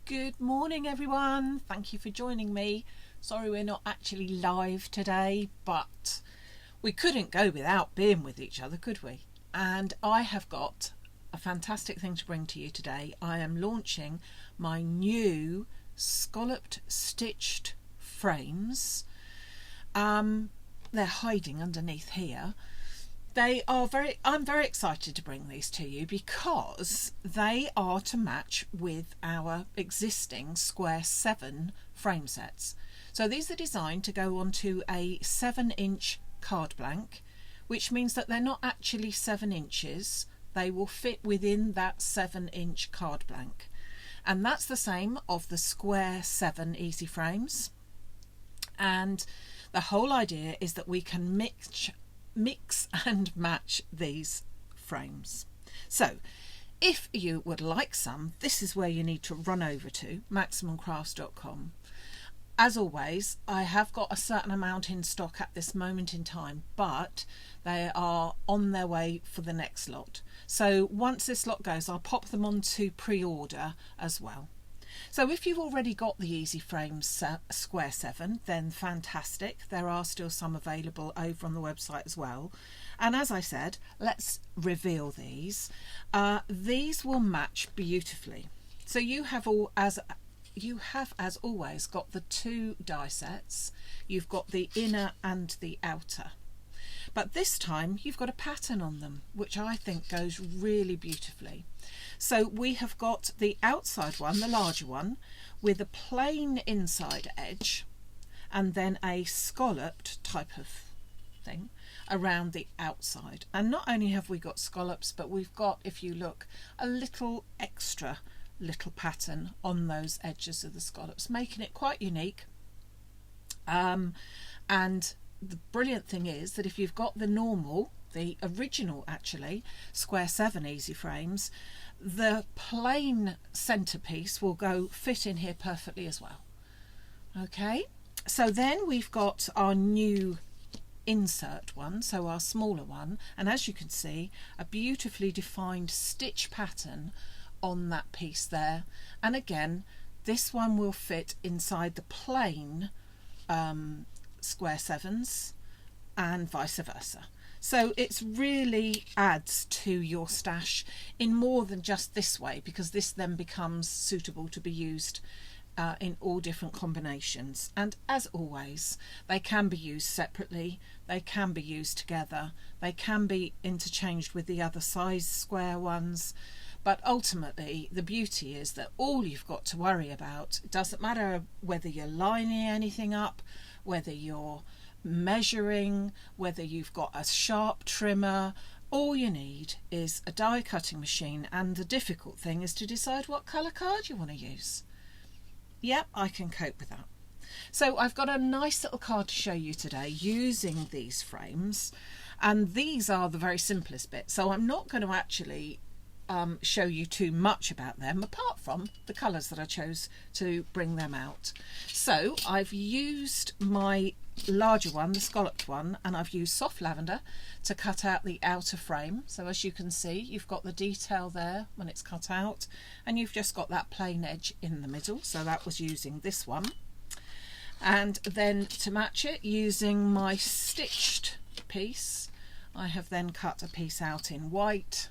Good morning everyone, thank you for joining me. Sorry we're not actually live today, but we couldn't go without being with each other, could we? And I have got a fantastic thing to bring to you today. I am launching my new scalloped stitched frames. They're hiding underneath here. I'm very excited to bring these to you because they are to match with our existing square 7 frame sets. So these are designed to go onto a 7-inch card blank, which means that they're not actually 7 inches. They will fit within that 7-inch card blank. And that's the same of the square 7 easy frames. And the whole idea is that we can mix and match these frames. So if you would like some, this is where you need to run over to maximumcrafts.com. As always, I have got a certain amount in stock at this moment in time, but they are on their way for the next lot. So once this lot goes, I'll pop them onto pre-order as well. So if you've already got the Easy Frames Square 7, then fantastic. There are still some available over on the website as well. And as I said, let's reveal these. These will match beautifully. So you have as always got the 2 die sets. You've got the inner and the outer. But this time you've got a pattern on them, which I think goes really beautifully. So we have got the outside one, the larger one, with a plain inside edge and then a scalloped type of thing around the outside. And not only have we got scallops, but we've got, if you look, a little extra little pattern on those edges of the scallops, making it quite unique. And the brilliant thing is that if you've got the original actually, square 7 easy frames, the plain centerpiece will fit in here perfectly as well. Okay, so then we've got our new insert one, so our smaller one, and as you can see, a beautifully defined stitch pattern on that piece there. And again, this one will fit inside the plain square 7s and vice versa. So it really adds to your stash in more than just this way, because this then becomes suitable to be used in all different combinations. And as always, they can be used separately, they can be used together, they can be interchanged with the other size square ones. But ultimately, the beauty is that all you've got to worry about, it doesn't matter whether you're lining anything up, whether you're measuring, whether you've got a sharp trimmer, all you need is a die cutting machine, and the difficult thing is to decide what colour card you want to use. Yep, I can cope with that. So I've got a nice little card to show you today using these frames, and these are the very simplest bit, so I'm not going to actually show you too much about them apart from the colours that I chose to bring them out. So I've used my larger one, the scalloped one, and I've used soft lavender to cut out the outer frame. So as you can see, you've got the detail there when it's cut out, and you've just got that plain edge in the middle. So that was using this one. And then to match it, using my stitched piece, I have then cut a piece out in white.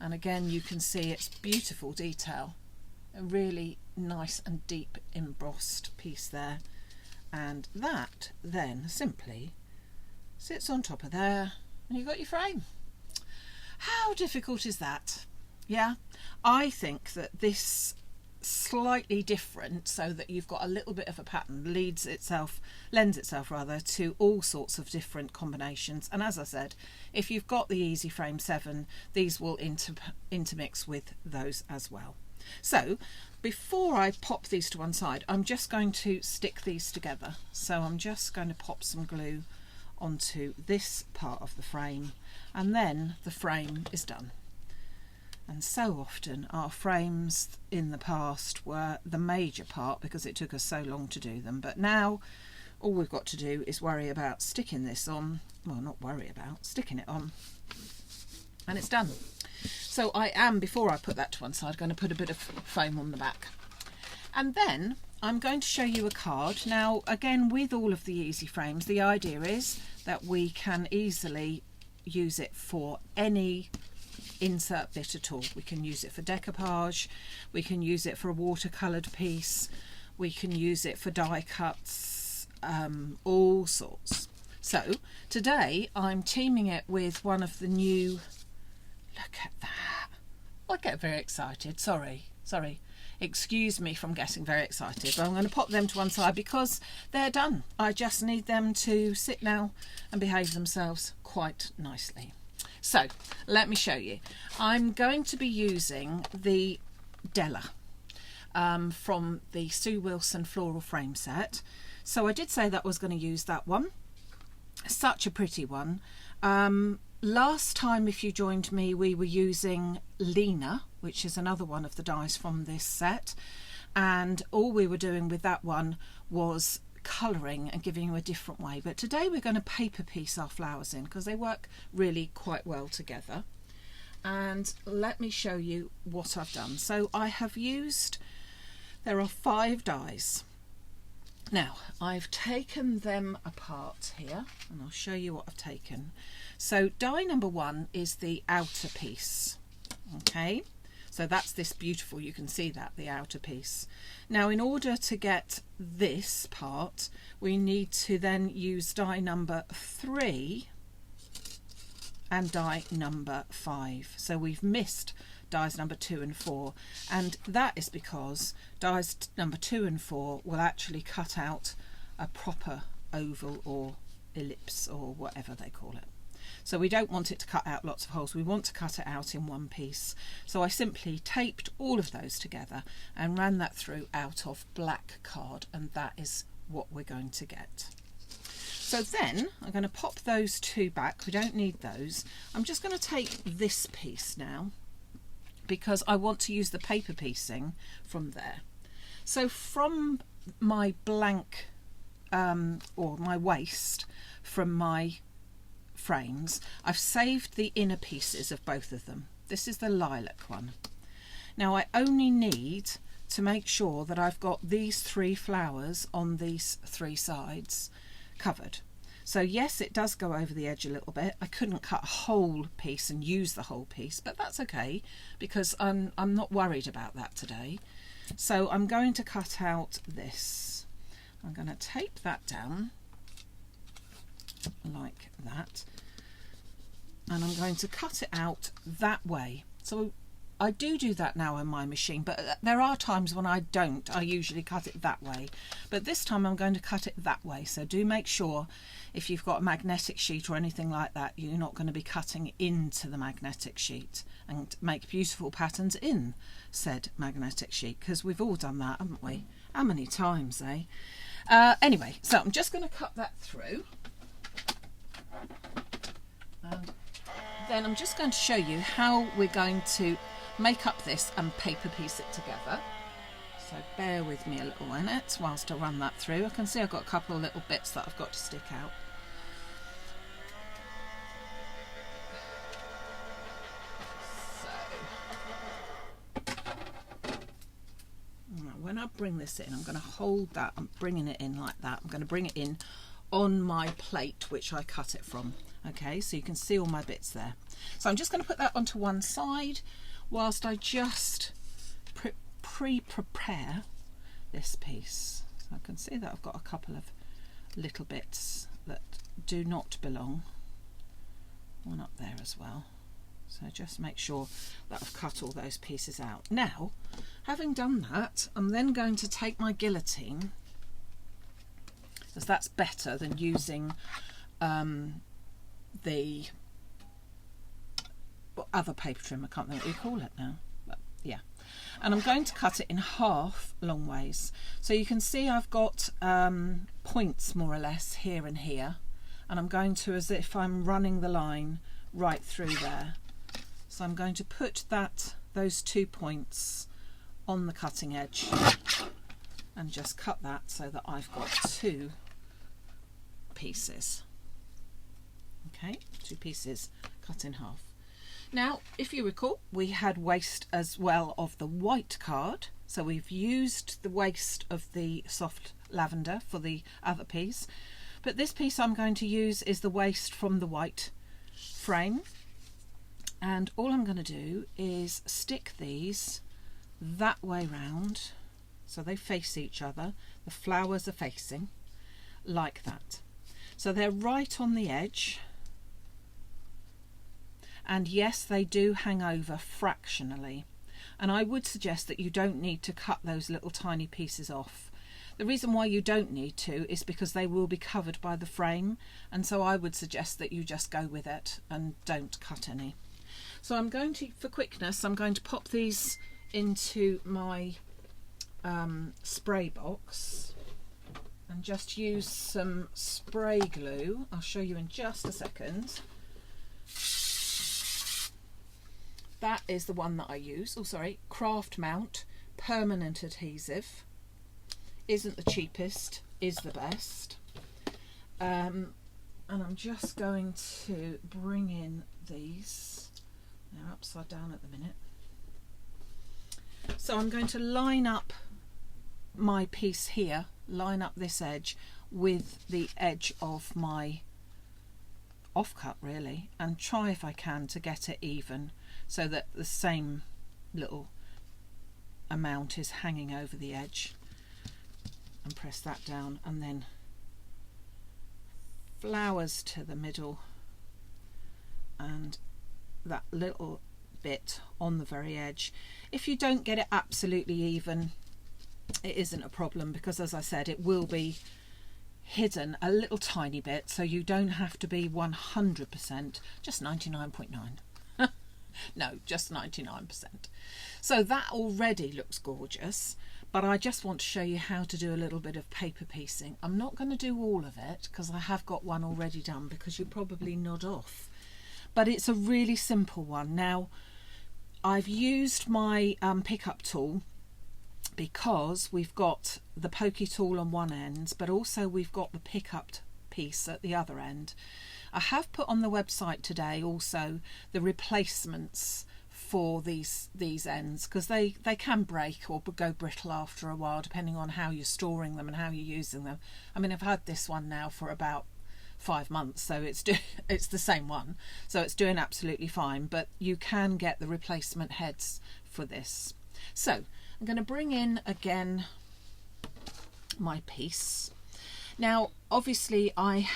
And again, you can see it's beautiful detail, a really nice and deep embossed piece there. And that then simply sits on top of there, and you've got your frame. How difficult is that? Yeah, I think that this slightly different, so that you've got a little bit of a pattern, lends itself to all sorts of different combinations. And as I said, if you've got the Easy Frame 7, these will intermix with those as well. So before I pop these to one side, I'm just going to stick these together. So I'm just going to pop some glue onto this part of the frame, and then the frame is done. And so often our frames in the past were the major part because it took us so long to do them, but now all we've got to do is worry about sticking this on, well, not worry about, sticking it on, and it's done. So I am, before I put that to one side, going to put a bit of foam on the back. And then I'm going to show you a card. Now, again, with all of the easy frames, the idea is that we can easily use it for any insert bit at all. We can use it for decoupage, we can use it for a watercoloured piece, we can use it for die cuts, all sorts. So today I'm teaming it with one of the new, look at that, I get very excited, sorry, excuse me from getting very excited, but I'm going to pop them to one side because they're done. I just need them to sit now and behave themselves quite nicely. So let me show you. I'm going to be using the Della from the Sue Wilson floral frame set. So I did say that I was going to use that one. Such a pretty one. Last time, if you joined me, we were using Lena, which is another one of the dies from this set, and all we were doing with that one was colouring and giving you a different way. But today we're going to paper piece our flowers in because they work really quite well together. And let me show you what I've done. So I have used, there are 5 dies. Now I've taken them apart here and I'll show you what I've taken. So die number 1 is the outer piece, okay, so that's this beautiful, you can see that, the outer piece. Now in order to get this part we need to then use die number 3 and die number 5, so we've missed dies number 2 and 4, and that is because dies number 2 and 4 will actually cut out a proper oval or ellipse or whatever they call it. So we don't want it to cut out lots of holes, we want to cut it out in one piece. So I simply taped all of those together and ran that through out of black card, and that is what we're going to get. So then I'm going to pop those 2 back, we don't need those. I'm just going to take this piece now because I want to use the paper piecing from there. So from my blank or my waste from my frames, I've saved the inner pieces of both of them. This is the lilac one. Now I only need to make sure that I've got these 3 flowers on these 3 sides covered. So yes, it does go over the edge a little bit. I couldn't cut a whole piece and use the whole piece, but that's okay because I'm not worried about that today. So I'm going to cut out this. I'm going to tape that down like that, and I'm going to cut it out that way. So I do that now on my machine, but there are times when I don't. I usually cut it that way, but this time I'm going to cut it that way. So do make sure if you've got a magnetic sheet or anything like that, you're not going to be cutting into the magnetic sheet and make beautiful patterns in said magnetic sheet, because we've all done that, haven't we? How many times, eh? Anyway, so I'm just going to cut that through. And then I'm just going to show you how we're going to make up this and paper piece it together. So bear with me a little minute whilst I run that through. I can see I've got a couple of little bits that I've got to stick out. Now when I bring this in, I'm going to hold that, I'm bringing it in like that. I'm going to bring it in on my plate which I cut it from. Okay, so you can see all my bits there. So I'm just going to put that onto one side whilst I just pre-prepare this piece. So I can see that I've got a couple of little bits that do not belong. One up there as well. So just make sure that I've cut all those pieces out. Now, having done that, I'm then going to take my guillotine, because that's better than using the other paper trim. I can't think what you call it now, but yeah. And I'm going to cut it in half long ways. So you can see I've got points more or less here and here, and I'm going to, as if I'm running the line right through there. So I'm going to put those 2 points on the cutting edge and just cut that so that I've got 2 pieces. Okay, 2 pieces cut in half. Now, if you recall, we had waste as well of the white card, So we've used the waste of the soft lavender for the other piece, but this piece I'm going to use is the waste from the white frame. And all I'm going to do is stick these that way round so they face each other. The flowers are facing like that. So they're right on the edge. And yes, they do hang over fractionally. And I would suggest that you don't need to cut those little tiny pieces off. The reason why you don't need to is because they will be covered by the frame, and so I would suggest that you just go with it and don't cut any. So I'm going to, for quickness, I'm going to pop these into my spray box and just use some spray glue. I'll show you in just a second. That is the one that I use. Oh, sorry, Craft Mount permanent adhesive. Isn't the cheapest, is the best. And I'm just going to bring in these. They're upside down at the minute. So I'm going to line up my piece here, line up this edge with the edge of my offcut really, and try if I can to get it even so that the same little amount is hanging over the edge, and press that down, and then flowers to the middle and that little bit on the very edge. If you don't get it absolutely even, it isn't a problem, because as I said, it will be hidden a little tiny bit, so you don't have to be 100%, just 99.9. No, just 99%. So that already looks gorgeous, but I just want to show you how to do a little bit of paper piecing. I'm not going to do all of it because I have got one already done, because you probably nod off, but it's a really simple one. Now I've used my pickup tool because we've got the pokey tool on one end, but also we've got the pickup piece at the other end. I have put on the website today also the replacements for these ends, because they can break or go brittle after a while, depending on how you're storing them and how you're using them. I mean, I've had this one now for about 5 months, so it's the same one, so it's doing absolutely fine, but you can get the replacement heads for this. So I'm going to bring in again my piece. Now obviously I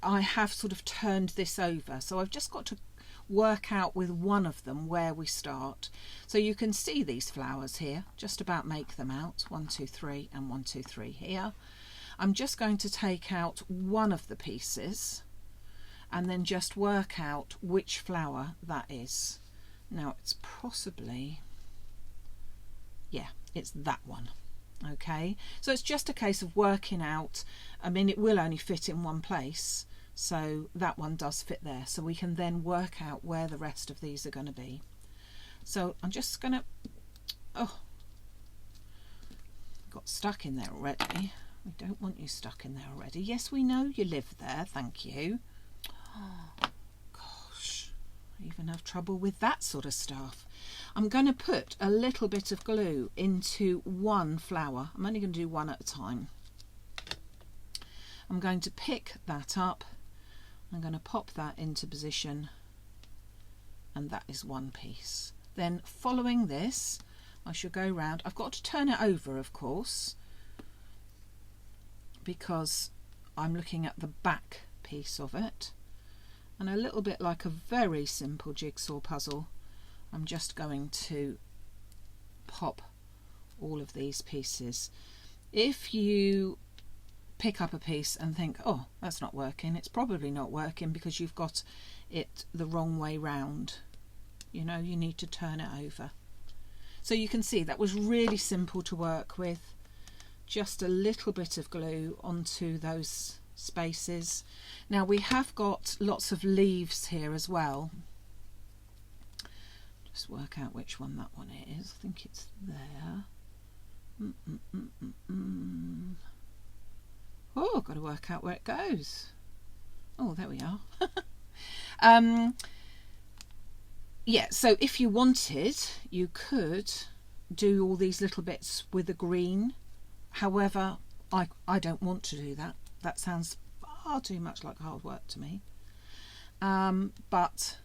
have sort of turned this over, so I've just got to work out with one of them where we start. So you can see these flowers here, just about make them out, 1 2 3 and 1 2 3 here. I'm just going to take out one of the pieces and then just work out which flower that is. Now it's possibly, yeah, it's that one. Okay, so it's just a case of working out. I mean, it will only fit in one place, so that one does fit there, so we can then work out where the rest of these are going to be. So I'm just going to, oh, got stuck in there already. We don't want you stuck in there already. Yes, we know you live there, thank you. Oh, gosh, I even have trouble with that sort of stuff. I'm going to put a little bit of glue into one flower. I'm only going to do one at a time. I'm going to pick that up. I'm going to pop that into position, and that is one piece. Then following this, I shall go round. I've got to turn it over, of course, because I'm looking at the back piece of it, and a little bit like a very simple jigsaw puzzle, I'm just going to pop all of these pieces. If you pick up a piece and think, oh, that's not working, it's probably not working because you've got it the wrong way round. You know, you need to turn it over. So you can see that was really simple to work with. Just a little bit of glue onto those spaces. Now we have got lots of leaves here as well. Just work out which one that one is. I think it's there. Oh, I've got to work out where it goes. Oh, there we are. Yeah, so if you wanted, you could do all these little bits with the green. However, I don't want to do that. That sounds far too much like hard work to me. But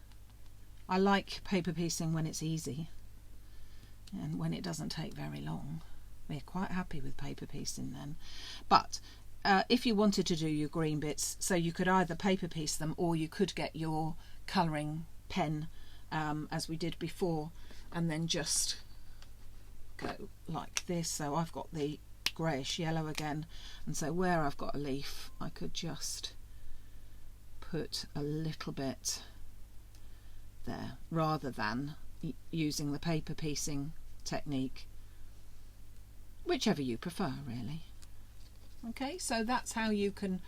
I like paper piecing when it's easy and when it doesn't take very long. We're quite happy with paper piecing then. But if you wanted to do your green bits, so you could either paper piece them or you could get your colouring pen as we did before, and then just go like this. So I've got the greyish yellow again, and so where I've got a leaf I could just put a little bit there rather than using the paper piecing technique, whichever you prefer really. Okay, so that's how you can,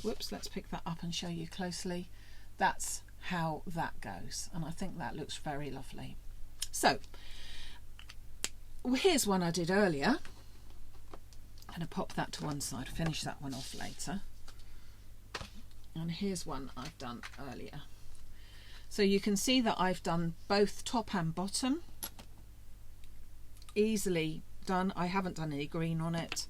whoops, let's pick that up and show you closely. That's how that goes, and I think that looks very lovely. So here's one I did earlier. I'm going to pop that to one side, finish that one off later. And here's one I've done earlier. So you can see that I've done both top and bottom. Easily done. I haven't done any green on it.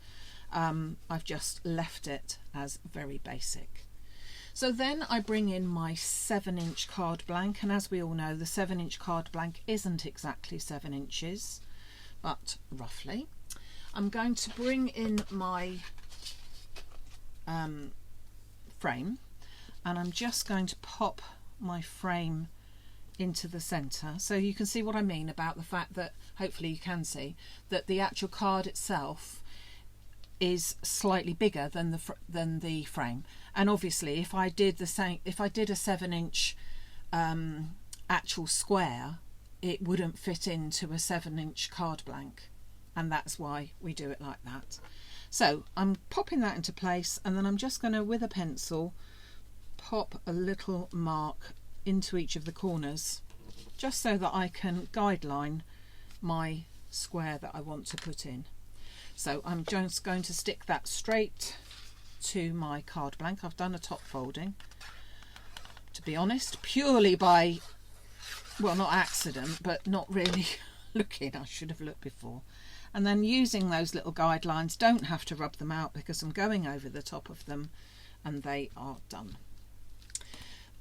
I've just left it as very basic. So then I bring in my 7-inch card blank, and as we all know, the 7-inch card blank isn't exactly 7 inches, but roughly. I'm going to bring in my frame, and I'm just going to pop my frame into the centre, so you can see what I mean about the fact that, hopefully you can see, that the actual card itself is slightly bigger than the frame. And obviously if I did the same, if I did a 7-inch actual square, it wouldn't fit into a 7-inch card blank, and that's why we do it like that. So I'm popping that into place, and then I'm just going to, with a pencil, pop a little mark into each of the corners, just so that I can guideline my square that I want to put in. So I'm just going to stick that straight to my card blank. I've done a top folding, to be honest, purely by, well, not accident, but not really looking. I should have looked before. And then using those little guidelines, don't have to rub them out because I'm going over the top of them, and they are done.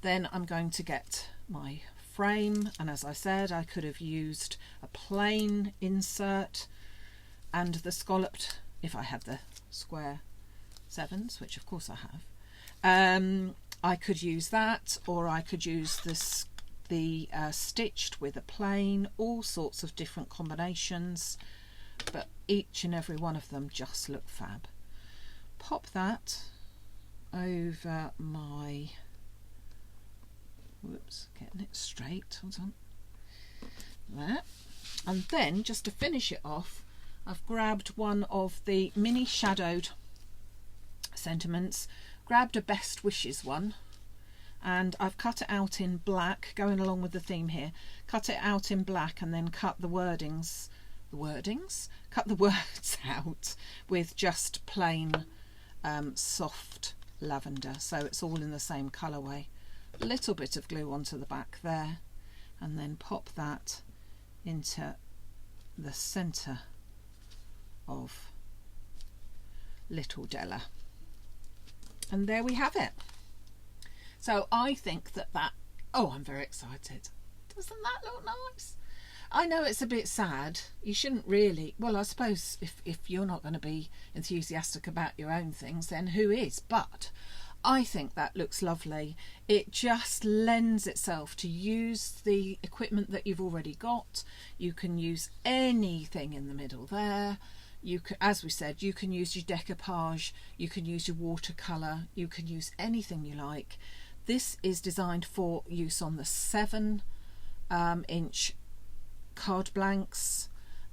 Then I'm going to get my frame, and as I said, I could have used a plain insert and the scalloped if I had the square 7s, which of course I have. I could use that, or I could use this, the stitched with a plain, all sorts of different combinations, but each and every one of them just look fab. Pop that over my, whoops, getting it straight, hold on, there. And then just to finish it off, I've grabbed one of the mini shadowed sentiments, grabbed a Best Wishes one, and I've cut it out in black, going along with the theme here, cut it out in black, and then cut the words out with just plain soft lavender, so it's all in the same colourway. A little bit of glue onto the back there, and then pop that into the centre of Little Della, and there we have it. So I think that oh, I'm very excited. Doesn't that look nice? I know it's a bit sad. You shouldn't really, well, I suppose if you're not going to be enthusiastic about your own things, then who is? But I think that looks lovely. It just lends itself to use the equipment that you've already got. You can use anything in the middle there. You can, as we said, you can use your decoupage, you can use your watercolour, you can use anything you like. This is designed for use on the 7-inch card blanks,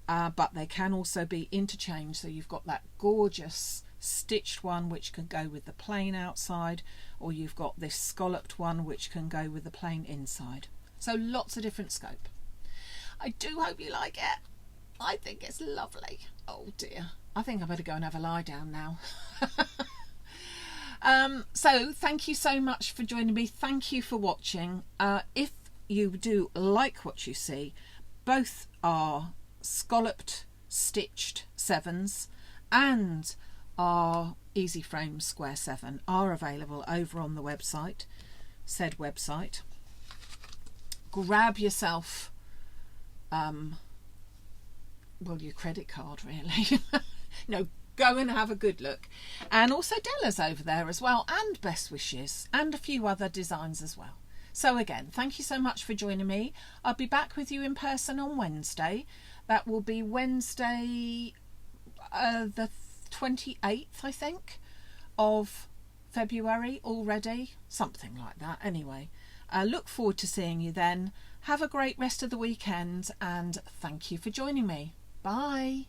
but they can also be interchanged, so you've got that gorgeous stitched one which can go with the plain outside, or you've got this scalloped one which can go with the plain inside. So lots of different scope. I do hope you like it. I think it's lovely. Oh dear, I think I better go and have a lie down now. So thank you so much for joining me. Thank you for watching. If you do like what you see, both are scalloped stitched 7s and our easy frame square 7 are available over on the website, said website. Grab yourself your credit card, really. No, go and have a good look. And also Della's over there as well, and Best Wishes, and a few other designs as well. So again, thank you so much for joining me. I'll be back with you in person on Wednesday. That will be Wednesday the 28th, I think, of February already. Something like that. Anyway, look forward to seeing you then. Have a great rest of the weekend, and thank you for joining me. Bye.